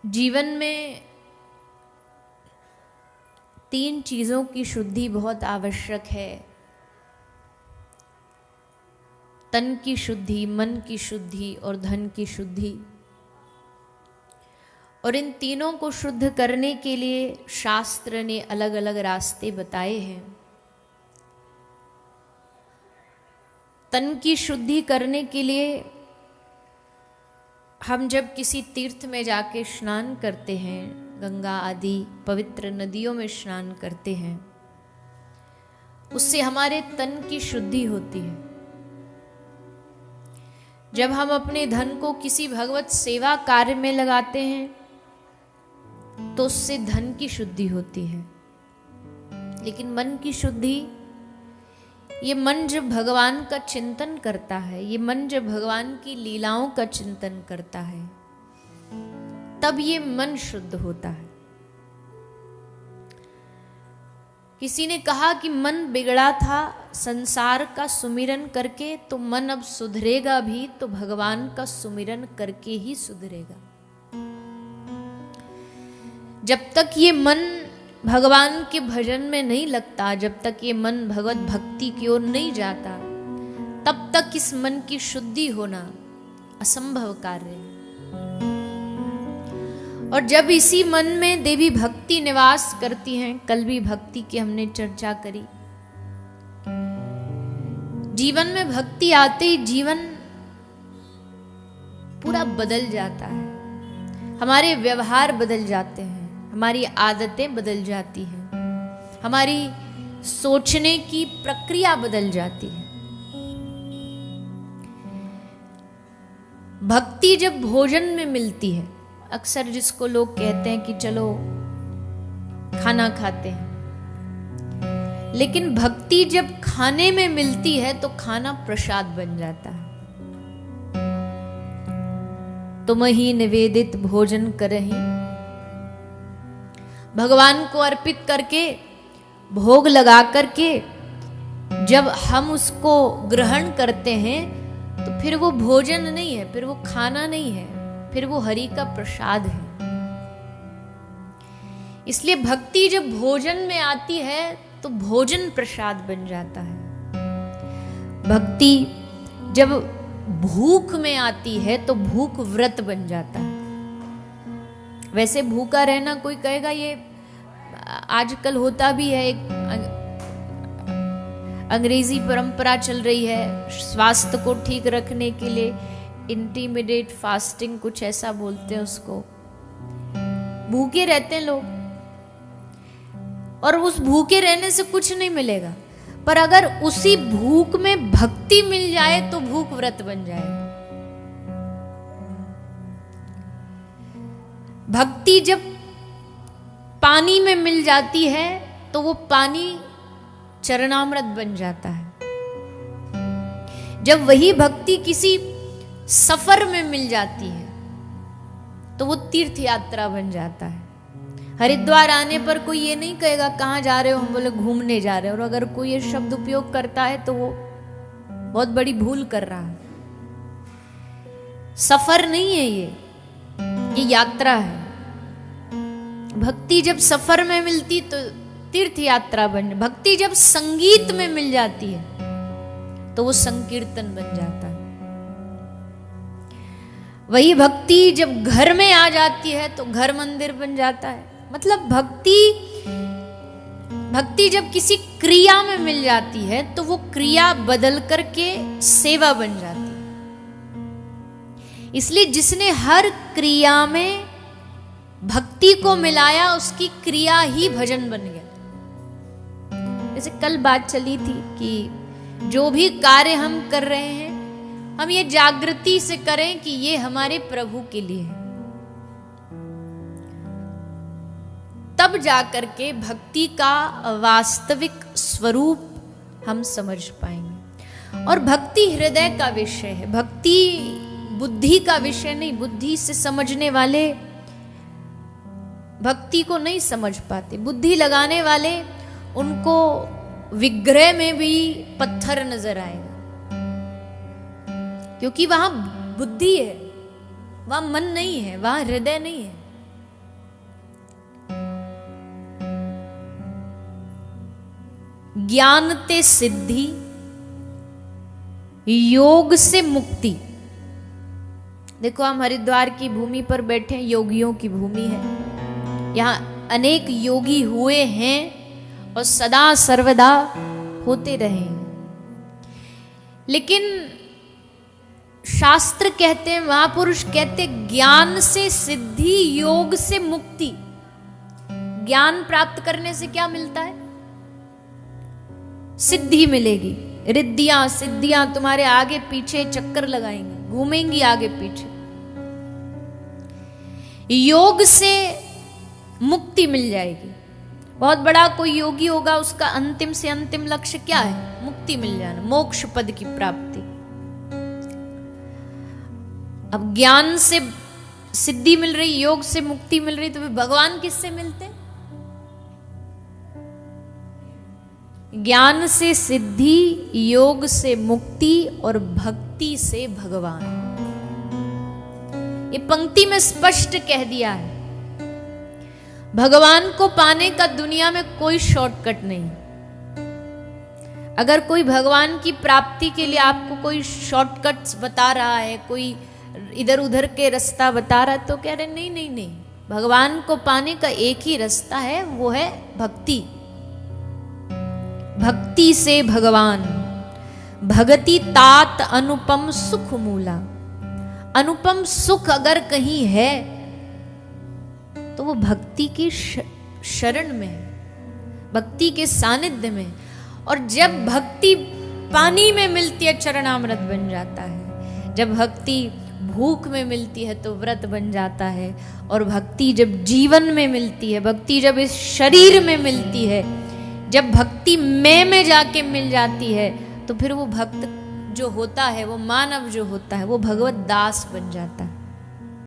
जीवन में 3 चीज़ों की शुद्धि बहुत आवश्यक है। तन की शुद्धि, मन की शुद्धि और धन की शुद्धि। और इन तीनों को शुद्ध करने के लिए शास्त्र ने अलग अलग रास्ते बताए हैं। तन की शुद्धि करने के लिए हम जब किसी तीर्थ में जाके स्नान करते हैं, गंगा आदि पवित्र नदियों में स्नान करते हैं, उससे हमारे तन की शुद्धि होती है। जब हम अपने धन को किसी भगवत सेवा कार्य में लगाते हैं तो उससे धन की शुद्धि होती है। लेकिन मन की शुद्धि, ये मन जब भगवान का चिंतन करता है, ये मन जब भगवान की लीलाओं का चिंतन करता है, तब ये मन शुद्ध होता है। किसी ने कहा कि मन बिगड़ा था संसार का सुमिरन करके, तो मन अब सुधरेगा भी तो भगवान का सुमिरन करके ही सुधरेगा। जब तक ये मन भगवान के भजन में नहीं लगता, जब तक ये मन भगवत भक्ति की ओर नहीं जाता, तब तक इस मन की शुद्धि होना असंभव कार्य है। और जब इसी मन में देवी भक्ति निवास करती हैं, कल भी भक्ति की हमने चर्चा करी, जीवन में भक्ति आते ही जीवन पूरा बदल जाता है। हमारे व्यवहार बदल जाते हैं, हमारी आदतें बदल जाती हैं, हमारी सोचने की प्रक्रिया बदल जाती है। भक्ति जब भोजन में मिलती है, अक्सर जिसको लोग कहते हैं कि चलो खाना खाते हैं, लेकिन भक्ति जब खाने में मिलती है तो खाना प्रसाद बन जाता है। तुमहि निवेदित भोजन करहि, भगवान को अर्पित करके, भोग लगा करके जब हम उसको ग्रहण करते हैं तो फिर वो भोजन नहीं है, फिर वो खाना नहीं है, फिर वो हरि का प्रसाद है। इसलिए भक्ति जब भोजन में आती है तो भोजन प्रसाद बन जाता है। भक्ति जब भूख में आती है तो भूख व्रत बन जाता है। वैसे भूखा रहना, कोई कहेगा ये आजकल होता भी है, एक अंग्रेजी परंपरा चल रही है स्वास्थ्य को ठीक रखने के लिए, इंटरमिटेंट फास्टिंग कुछ ऐसा बोलते हैं उसको। भूखे रहते हैं लोग और उस भूखे रहने से कुछ नहीं मिलेगा, पर अगर उसी भूख में भक्ति मिल जाए तो भूख व्रत बन जाए। भक्ति जब पानी में मिल जाती है तो वो पानी चरणामृत बन जाता है। जब वही भक्ति किसी सफर में मिल जाती है तो वो तीर्थ यात्रा बन जाता है। हरिद्वार आने पर कोई ये नहीं कहेगा कहाँ जा रहे हो, हम बोले घूमने जा रहे हो। और अगर कोई ये शब्द उपयोग करता है तो वो बहुत बड़ी भूल कर रहा है। सफर नहीं है ये यात्रा है। भक्ति जब सफर में मिलती तो तीर्थ यात्रा बन, भक्ति जब संगीत में मिल जाती है तो वो संकीर्तन बन जाता है। वही भक्ति जब घर में आ जाती है तो घर मंदिर बन जाता है। मतलब भक्ति जब किसी क्रिया में मिल जाती है तो वो क्रिया बदल करके सेवा बन जाती है। इसलिए जिसने हर क्रिया में भक्ति को मिलाया उसकी क्रिया ही भजन बन गया। जैसे कल बात चली थी कि जो भी कार्य हम कर रहे हैं हम ये जागृति से करें कि ये हमारे प्रभु के लिए है, तब जाकर के भक्ति का वास्तविक स्वरूप हम समझ पाएंगे। और भक्ति हृदय का विषय है, भक्ति बुद्धि का विषय नहीं। बुद्धि से समझने वाले भक्ति को नहीं समझ पाते। बुद्धि लगाने वाले उनको विग्रह में भी पत्थर नजर आएगा, क्योंकि वहां बुद्धि है, वहां मन नहीं है, वहां हृदय नहीं है। ज्ञान ते सिद्धि, योग से मुक्ति। देखो हम हरिद्वार की भूमि पर बैठे, योगियों की भूमि है। यहाँ अनेक योगी हुए हैं और सदा सर्वदा होते रहेंगे। लेकिन शास्त्र कहते हैं, महापुरुष कहते हैं, ज्ञान से सिद्धि, योग से मुक्ति। ज्ञान प्राप्त करने से क्या मिलता है? सिद्धि मिलेगी। रिद्धियां सिद्धियां तुम्हारे आगे पीछे चक्कर लगाएंगी, घूमेंगी आगे पीछे। योग से मुक्ति मिल जाएगी। बहुत बड़ा कोई योगी होगा, उसका अंतिम से अंतिम लक्ष्य क्या है? मुक्ति मिल जाना, मोक्ष पद की प्राप्ति। अब ज्ञान से सिद्धि मिल रही, योग से मुक्ति मिल रही, तो वे भगवान किससे मिलते? ज्ञान से सिद्धि, योग से मुक्ति और भक्ति से भगवान। ये पंक्ति में स्पष्ट कह दिया है। भगवान को पाने का दुनिया में कोई शॉर्टकट नहीं। अगर कोई भगवान की प्राप्ति के लिए आपको कोई शॉर्टकट्स बता रहा है, कोई इधर उधर के रास्ता बता रहा है, तो कह रहे नहीं नहीं नहीं, भगवान को पाने का एक ही रास्ता है, वो है भक्ति। भक्ति से भगवान। भगति तात अनुपम सुख मूला। अनुपम सुख अगर कहीं है तो वो भक्ति की शरण में है, भक्ति के सानिध्य में। और जब भक्ति पानी में मिलती है, चरणामृत बन जाता है। जब भक्ति भूख में मिलती है तो व्रत बन जाता है। और भक्ति जब जीवन में मिलती है, भक्ति जब इस शरीर में मिलती है, जब भक्ति में जाके मिल जाती है, तो फिर वो भक्त जो होता है, वो मानव जो होता है, वो भगवत दास बन जाता है।